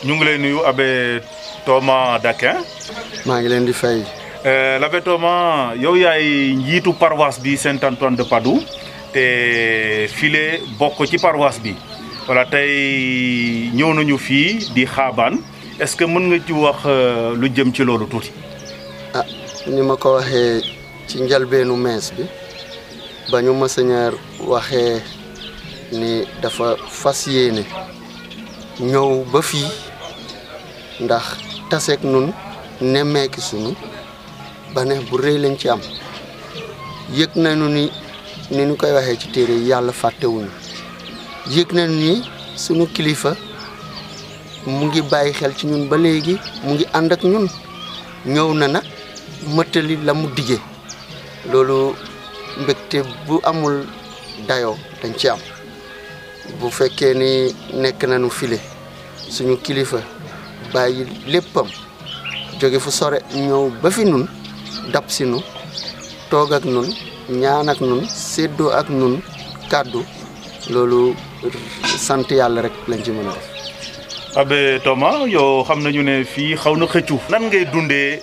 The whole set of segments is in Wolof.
ñu ngi lay nuyu Abbé Thomas Daquin. maa ngi leen di fay. l'Abbé Thomas yow yaay njiitu paroisse bi Saint-Antoine de Padoue te file bokk ci paroisse bi voilà tey ñëw nañu fii di xaabaan est-ce que mën nga ci wax lu jëm ci loolu tuuti. ah ni ma ko waxee ci njalbeenu mees bi ba ñu Monseigneur waxee ni dafa fas yéene ñëw ba fii ndax taseeg nun nemmeeki sunu baneex bu rëy lañ ci am yëg nañu ni ñu koy waxee ci téere yi yàlla fàttewuñu yëg nañu ni sunu kilifa mu ngi bàyyi xel ci ñun ba léegi mu ngi ànd ak ñun ñëw na nag mëttali la mu dige loolu mbégte bu amul dayoo dañ ci am bu fekkee ni nekk nañu file suñu kilifa bàyyi léppam jóge fu sore ñëw ba fi nun dab si nu toog ak nun ñaan ak nun séddoo ak nun kàddu loolu sant yàlla rek lañ ci mën a def. Abbé Thomas yow xam nañu ne fii xaw na xëccu. nan ngay dundee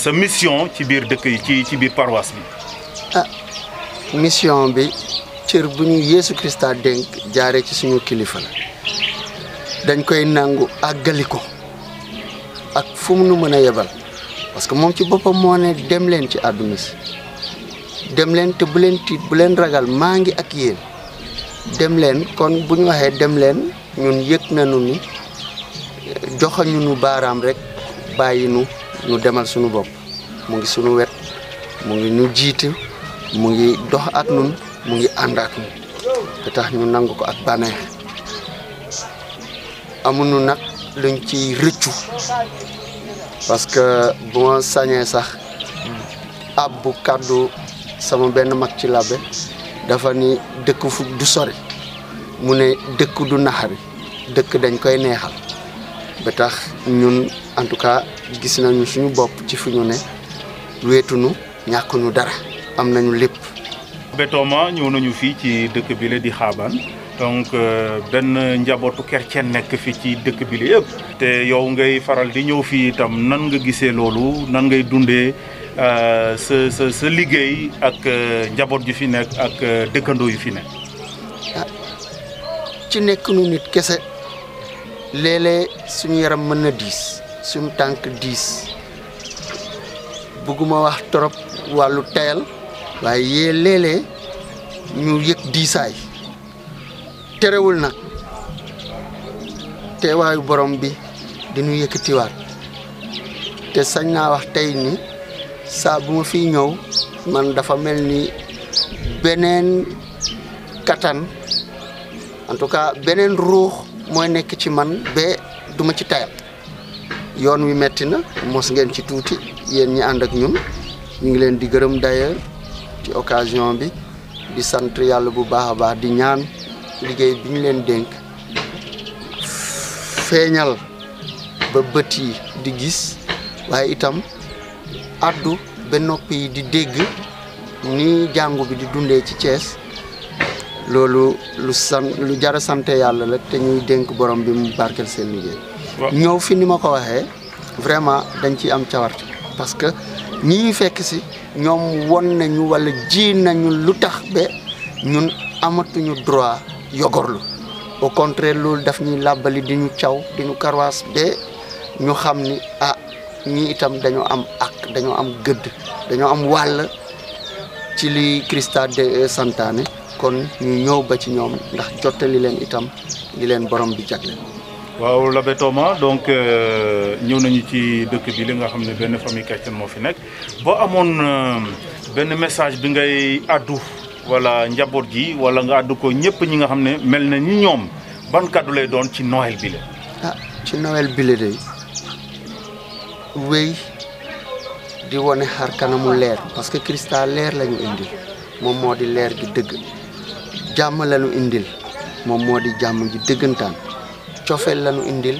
sa mission ci biir dëkk yi ci biir paroisse bi. ah mission bi cër bu ñu Yeesu Krista dénk jaaree ci suñu kilifa la dañ koy nangu àggali ko ak fu mu nu mën a yebal parce que moom ci boppam moo ne dem leen ci àdduna si dem leen te bu leen tiit bu leen ragal maa ngi ak yéen dem leen kon bu ñu waxee dem leen ñun yëg nañu ni joxañu nu baaraam rek bàyyi nu demal suñu bopp mu ngi suñu wet mu ngi ñu jiite mu ngi dox ak nun mu ngi ànd ak ñun te tax ñu nangu ko ak bànneex amuñu nag luñ ci rëccu parce que bu ma sañee sax ab bu kàddu sama benn mag ci labbe dafa ni dëkk fu du sori mu ne dëkk du naxari dëkk dañ koy neexal ba tax ñun en tout cas gis nañu suñu bopp ci fu ñu ne weetunu ñàkkuñu dara am nañu lépp. Abbé Thomas ñëw nañu fii ci dëkk bi la di xaabaan donc benn njabootu chrétien nekk fii ci dëkk bi la yëpp. te yow ngay faral di ñëw fii itam nan nga gisee loolu nan ngay dundee sa liggéey ak njaboot ju fi nekk ak dëkkandoo yu fi nekk. ci nekk nu nit kese léeg-léeg suñu yaram mën na diis suñu tànk diis bëgguma wax trop wàllu teyal waaye yee léeg-léeg ñu yëg diisaay terewul nag teewaayu borom bi diñu yëkkatiwaat te sañ naa wax tey ni saa bu ma fiy ñëw man dafa mel ni beneen kattan en tout cas beneen ruux mooy nekk ci man ba duma ci tayal yoon wi metti na mos ngeen ci tuuti yéen ñi ànd ak ñun ñu ngi leen di gërëm d'ailleurs ci occasion bi di sant yàlla bu baax a baax di ñaan liggéey bi ñu leen dénk feeñal ba bët yi di gis waaye itam addu ba nopp yi di dégg ni jàngu bi di dundee ci Thiès loolu lu jara sante yàlla la te ñuy dénk borom bi mu barkeel seen liggéey. ñëw fi ni ma ko waxee vraiment dañ ciy am cawarte parce que ñi ñu fekk si ñoom won nañu wala ji nañu lu tax ba ñun amatuñu droit yogorlu au contraire loolu daf ñuy làbbali di ñu caw di ñu karwaas ba ñu xam ni ah ñii itam dañoo am ak dañoo am gëdd dañoo am wàll ci li Christa de santaane kon ñu ñëw ba ci ñoom ndax jottali leen itam li leen borom bi jagle. waaw l'abbé Thomas donc ñëw nañu ci dëkk bi li nga xam ne benn famille chrétienne moo fi nekk boo amoon benn message bi ngay addu wala njaboot gi wala nga addu ko ñëpp ñi nga xam ne mel na ni ñoom ban kàddu lay doon ci Noël bi la. ah ci Noël bi la de wéy di wone xar kanamu leer parce que Christa leer lañu indil moom moo di leer gi dëgg jàmm lañu indil moom moo di jàmm ji dëggantaan cofeel lañu indil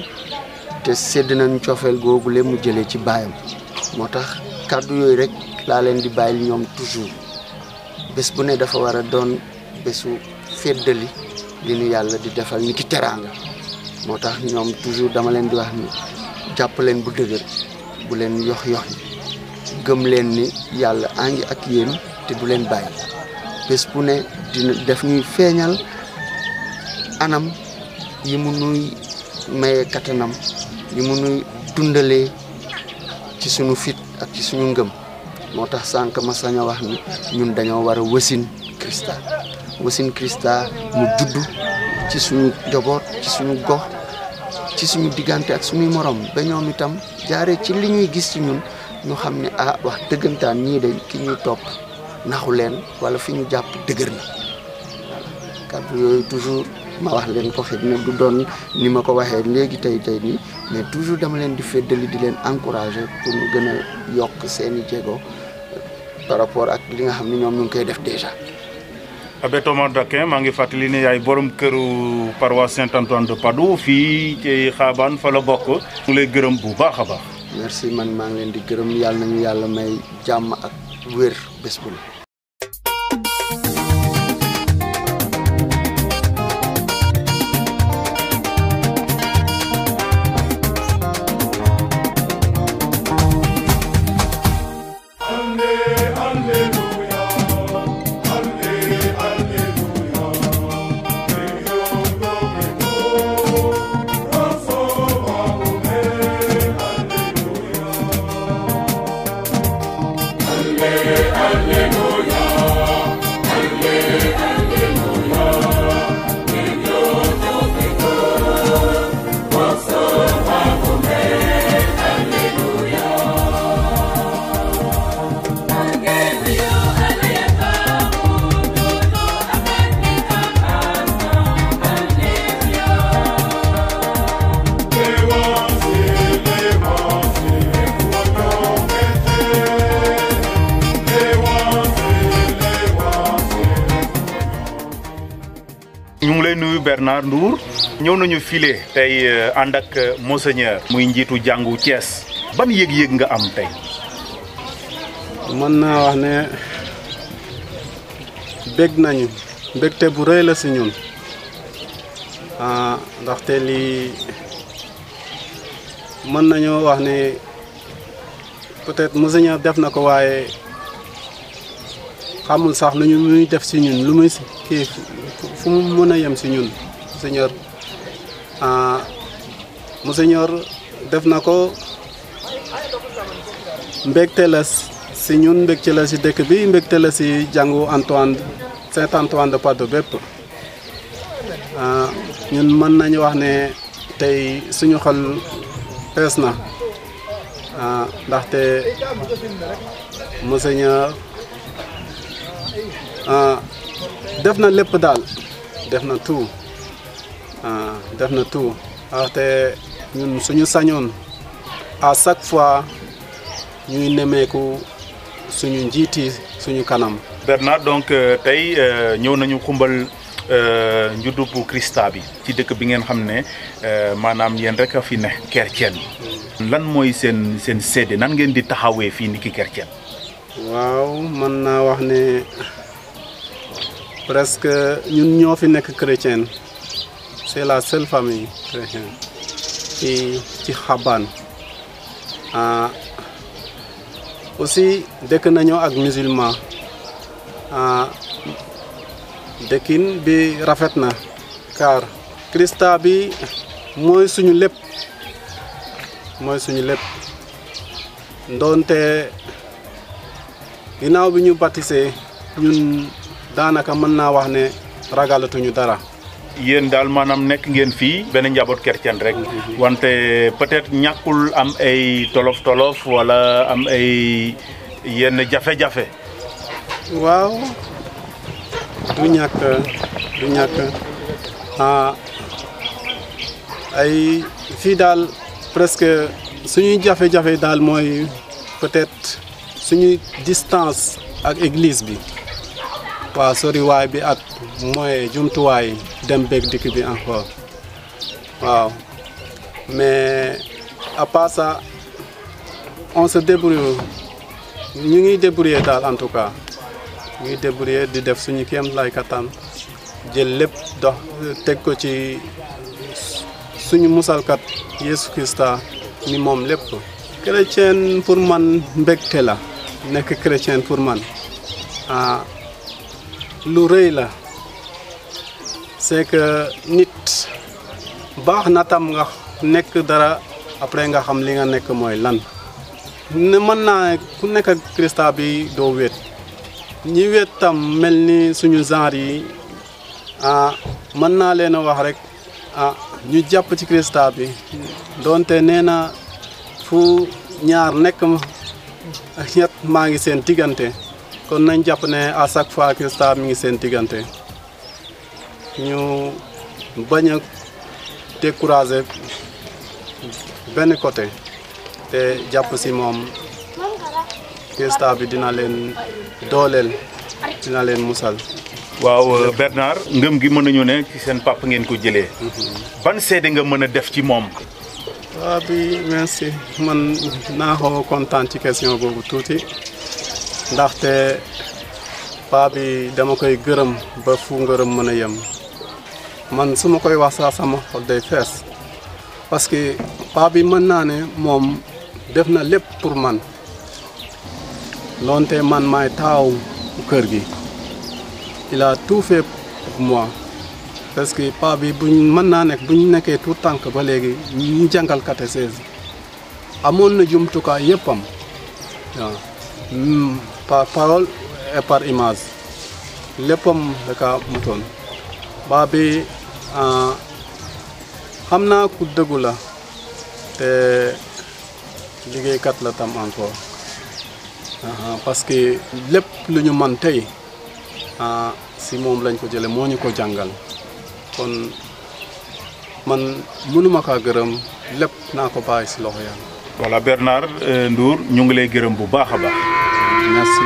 te sédd nañu cofeel googu le mu jëlee ci baayam moo tax kàddu yooyu rek laa leen di bàyyil ñoom toujours bés bu ne dafa war a doon bésu féddali li nu yàlla di defal ni ki teraanga moo tax ñoom toujours dama leen di wax ni jàpp leen bu dëgër bu leen yox yox yi gëm leen ni yàlla a ngi ak yéen te du leen bàyyi bés bu ne dina def ñuy feeñal anam yi mu nuy maye kattanam yi mu nuy dundalee ci sunu fit ak ci suñu ngëm moo tax sànq ma sañ a wax ni ñun dañoo war a wasin Christa mu juddu ci suñu njaboot ci suñu gox ci suñu diggante ak suñuy morom ba ñoom itam jaaree ci li ñuy gis ci ñun ñu xam ne ah wax dëggantaan ñii de ki ñuy topp naxu leen wala fi ñu jàpp dëgër na kàddu yooyu toujours ma wax leen ko xëy na du doon ni ma ko waxee léegi tey nii mais toujours dama leen di feddali di leen encourager pour ñu gën a yokk seeni jéego par rapport ak li nga xam ne ñoom ñu ngi koy def déjà. Abbé Thomas Daquin maa ngi fàttali ne yaay borom këru paroisse Saint-Antoine de Padoue fii ci Xaabaan fa la bokk. mu lay gërëm bu baax a baax. merci man maa ngi leen di gërëm yàlla nañu yàlla may jàmm ak wér bés bu ne. ñu ngi lay nuyu Bernard Ndour ñëw nañu file tey ànd ak monseigneur muy njiitu jàngu Thiès ban yëg-yëg nga am tey. mën naa wax ne bég nañu mbégte bu rëy la si ñun ndaxte lii mën nañoo wax ne peut-être monseigneur def na ko waaye xamul sax lu muy def si ñun lu muy kii fu mu mën a yem si ñun monseigneur def na ko mbégte la si ñun mbégte la si dëkk bi mbégte la si jàngu Saint-Antoine de Padoue bépp ñun mën nañu wax ne tey suñu xol fees na ndaxte monseigneur def na lépp daal def na tout ndaxte ñun suñu sañoon à chaque fois ñuy nemeeku suñu njiiti suñu kanam Bernard donc tey ñëw nañu xumbal njuddubu Krista bi ci dëkk bi ngeen xam ne maanaam yéen rek a fi ne chrétien lan mooy seen seede nan ngeen di taxawee fii niki chrétien. waaw mën naa wax ne presque ñun ñoo fi nekk chrétien c'est la seule famille chrétienne ci Xabaan aussi dëkk nañoo ak musulman dëkkin bi rafet na car Krista bi mooy suñu lépp ndoonte ginnaaw bi ñu baptisé ñun daanaka mën naa wax ne ragalatuñu dara. yéen daal maanaam nekk ngeen fii benn njaboot chrétien rek wante peut-être ñàkkul am ay tolof wala am ay yenn jafe-jafe. waaw du ñàkk ay fii daal presque suñuy jafe-jafe daal mooy peut-être suñuy distance ak église bi waaw soriwaay bi ak mooy jumtuwaay dem beeg dikk bi encore waaw mais à part ça on se débrouille ñu ngi débrouiller daal en tout cas ñu ngi débrouiller di def suñu kéem lay kattan jël lépp dox teg ko ci suñu musalkat Yesu Krista ni moom lépp. chrétien pour man mbégte la nekk chrétien pour man lu rëy la c'est que nit baax na tam nga nekk dara après nga xam li nga nekk mooy lan. ne mën naa ku nekk ak Krista bi doo wéet ñi wéet tam mel ni suñu genre yi mën naa leen a wax rek ñu jàpp ci Krista bi doonte nee na fu ñaar nekk ñett maa ngi seen diggante kon nañ jàpp ne à chaque fois Krista mi ngi seen diggante ñu bañ a décourager benn côté te jàpp si moom Krista bi dina leen dooleel dina leen musal. waaw Bernard ngëm gi mën nañu ne ci seen papa ngeen ko jëlee. ban seede nga mën a def ci moom. waaw bi merci man naa xaw kontaan ci question boobu tuuti ndaxte paa bi dama koy gërëm ba fu ngërëm mën a yem man su ma koy wax sax sama xol day fees parce que paa bi mën naa ne moom def na lépp pour man loonte man maay taaw kër gi il a tout fait pour moi parce que paa bi mën naa nekk bu ñu nekkee tout tànk ba léegi ñu jàngal catéchèse amoon na jumtukaay yëppam waaw par parole et par image léppam da kaa mutoon paa bi xam naa ku dëggu la te liggéeykat la tam encore parce que lépp lu ñu man tey si moom lañ ko jële moo ñu ko jàngal kon man mënuma kaa gërëm lépp naa ko bàyyi si loxo yàlla. voilà Bernard Ndour ñu ngi lay gërëm bu baax a baax. merci.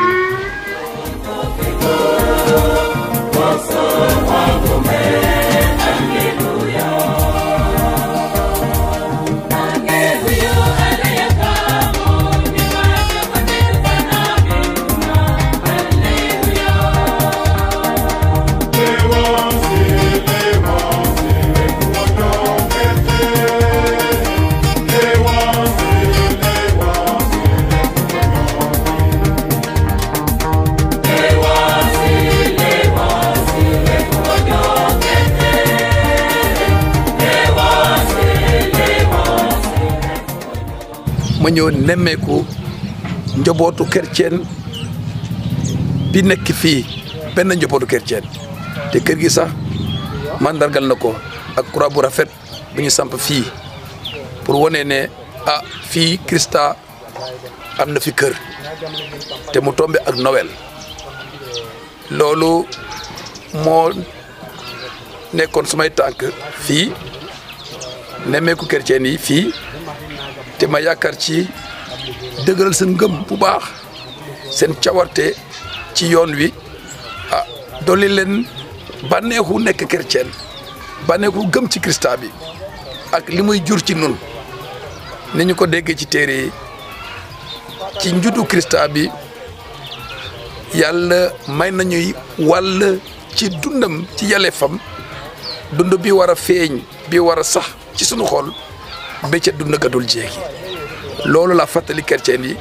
ma ñëw nemmeeku njabootu chrétien bi nekk fii benn njabootu chrétien te kër gi sax mandargal na ko ak croix bu rafet bu ñu samp fii pour wane ne fii Krista am na fi kër te mu tombe ak Noël loolu moo nekkoon sumay tànk fii nemmeeku chrétien yi fii te ma yaakaar ci dëgëral seen ngëm bu baax seen cawarte ci yoon wi dolli leen bànneexu nekk chrétien bànneexu gëm ci Christa bi ak li muy jur ci nun ni ñu ko déggee ci téere yi ci njuddu Christa bi yàlla may nañuy wàll ci dundam ci yelleefam dund bi war a feeñ bi war a sax ci sunu xol ba ca dund ga dul jeexi loolu la fàttali chrétien yi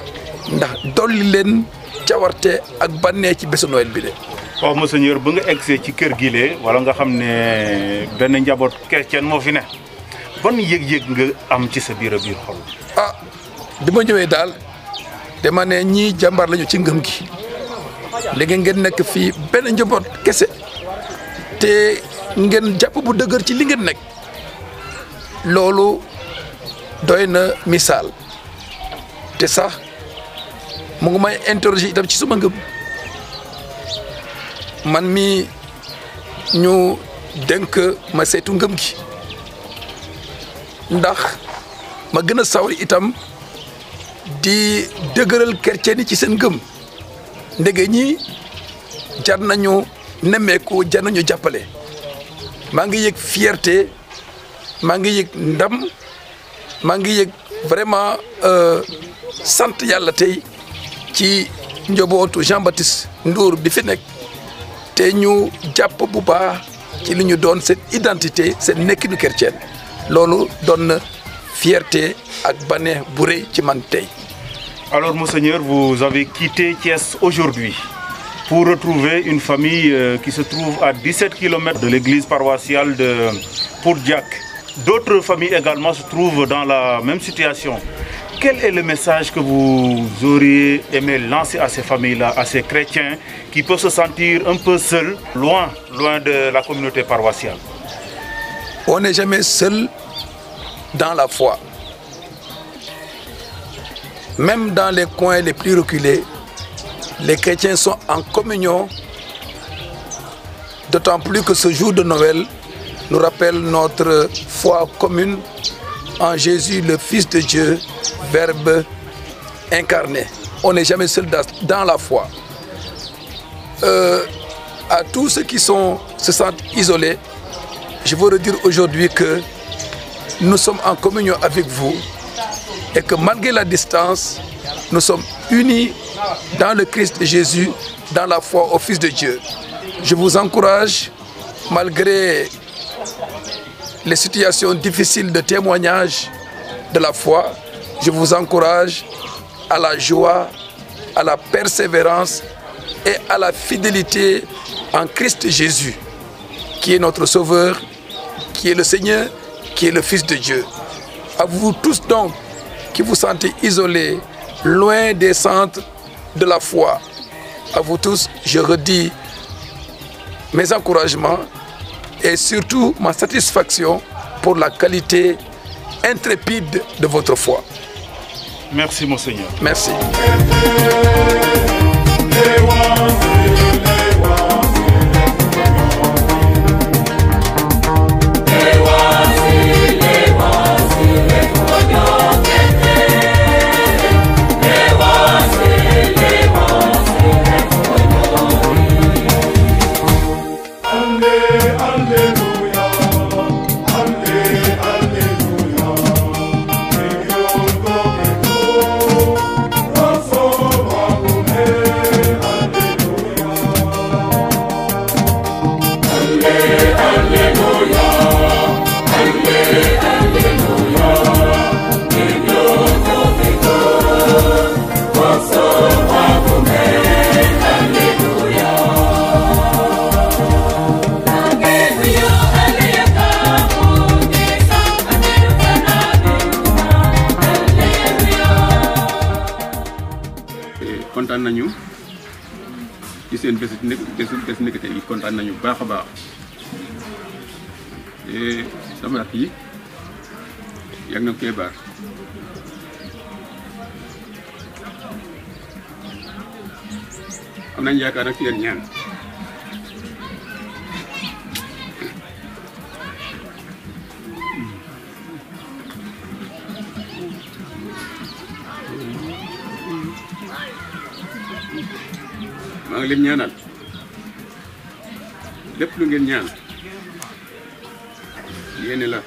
ndax dolli leen cawarte ak bànneex ci bésu Noël bi de. waaw monseigneur ba nga egsee ci kër gi lee wala nga xam ne benn njaboot chrétien moo fi ne ban yëg-yëg nga am ci sa biir a biir xol. ah bi ma ñëwee daal dama ne ñii jàmbaar lañu ci ngëm gi léegi ngeen nekk fii benn njaboot kese te ngeen jàpp bu dëgër ci li ngeen nekk loolu doy na misaal te sax mu ngi may interroger itam ci suma ngëm man mi ñu dénk ma saytu ngëm gi ndax ma gën a sawar itam di dëgëral chrétien yi ci seen ngëm ndege ñi jar nañu nemmeeku jar nañu jàppale maa ngi yëg fierté maa ngi yëg ndam maa ngi yëg vraiment sant yàlla tey ci njobootu Jean-Baptiste Ndour bi fi nekk te ñu jàpp bu baax ci li ñu doon seen identité seen nekkinu chrétien loolu doon na fierté ak bànneex bu rëy ci man tey. Alors monseigneur, vous avez quitté Thiès aujourd'hui pour retrouver une famille qui se trouve à 17 km de l'église paroissiale de Poudjak. D'autres familles également se trouvent dans la même situation. Quel est le message que vous auriez aimé lancer à ces familles-là, à ces chrétiens qui peuvent se sentir un peu seuls, loin de la communauté paroissiale? On n'est jamais seul dans la foi. Même dans les coins les plus reculés, les chrétiens sont en communion, d'autant plus que ce jour de Noël nous rappelle notre foi commune en Jésus, le Fils de Dieu, Verbe incarné. On n'est jamais seul dans la foi. À tous ceux qui se sentent isolés, je veux redire aujourd'hui que nous sommes en communion avec vous et que malgré la distance, nous sommes unis dans le Christ Jésus, dans la foi au Fils de Dieu. Je vous encourage, malgré les situations difficiles de témoignage de la foi, je vous encourage à la joie, à la persévérance et à la fidélité en Christ Jésus, qui est notre Sauveur, qui est le Seigneur, qui est le Fils de Dieu. À vous tous donc qui vous sentez isolés, loin des centres de la foi, à vous tous, je redis mes encouragements et surtout ma satisfaction pour la qualité intrépide de votre foi. Merci, monseigneur. Merci. kontaan nañu ci seen bés nekk tey kontaan nañu baax a baax sama rakk yi yàgg na koy baax am nañ yaakaar nag ci yéen ñaan maa ngi leen ñaanal lépp lu ngeen ñaan yéene la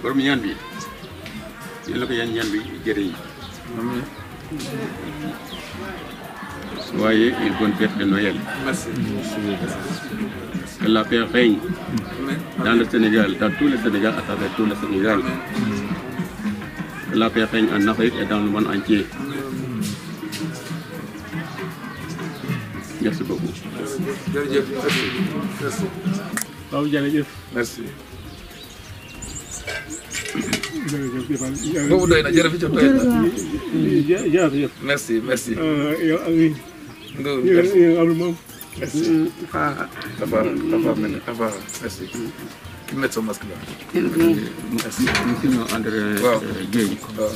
borom ñaan bi yéen la ko ñaan bi jëriñ. Soyez une bonne fête de Noël. Merci. Que la paix règne dans le Sénégal, dans tout le Sénégal, à travers tout le Sénégal. Que la paix règne en Afrique et dans le monde entier. Merci beaucoup. jërëjëf merci. waaw jërëjëf. merci. jërëjëf. boobu doy na jërëjëf doy na. jërëjëf. merci merci. yow Aliou. yow Aliou moom. merci. Tafa mel ne Tafa merci. ki met sa masque la. Merci. Monsieur André Gueye. waaw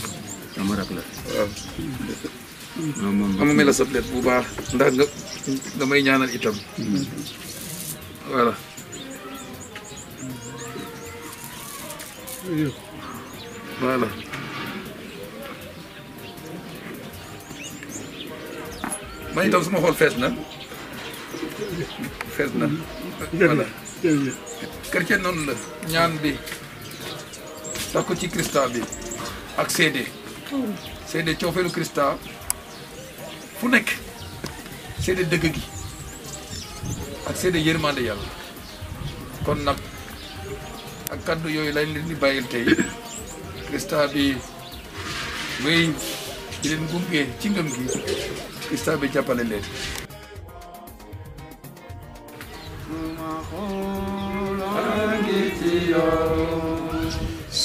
sama rak la. waaw. ma mel la sa plate bu baax ndax nga may ñaanal itam. voilà. voilà. man itam suma xool fees na. fees na. voilà. chrétien noonu la ñaan bi tax ko ci Christa bi ak seede seede coofeelu Christa fu nekk seede dëgg gi ak seede yërmande yàlla kon nag ak kaddu yooyu lañ leen di bàyyil tey Christa bi wéy di leen gunge ci ngëm gi Christa bi jàppale leen.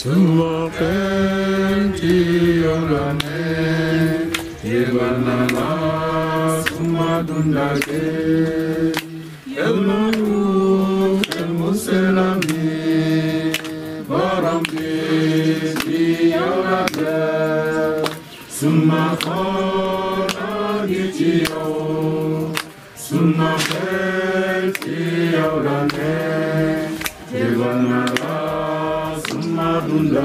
Suma penti yorane Ibanana suma dundake Elmanu elmuselami Barampi yorane Suma khona gitiyo Suma penti yorane Ibanana Madunda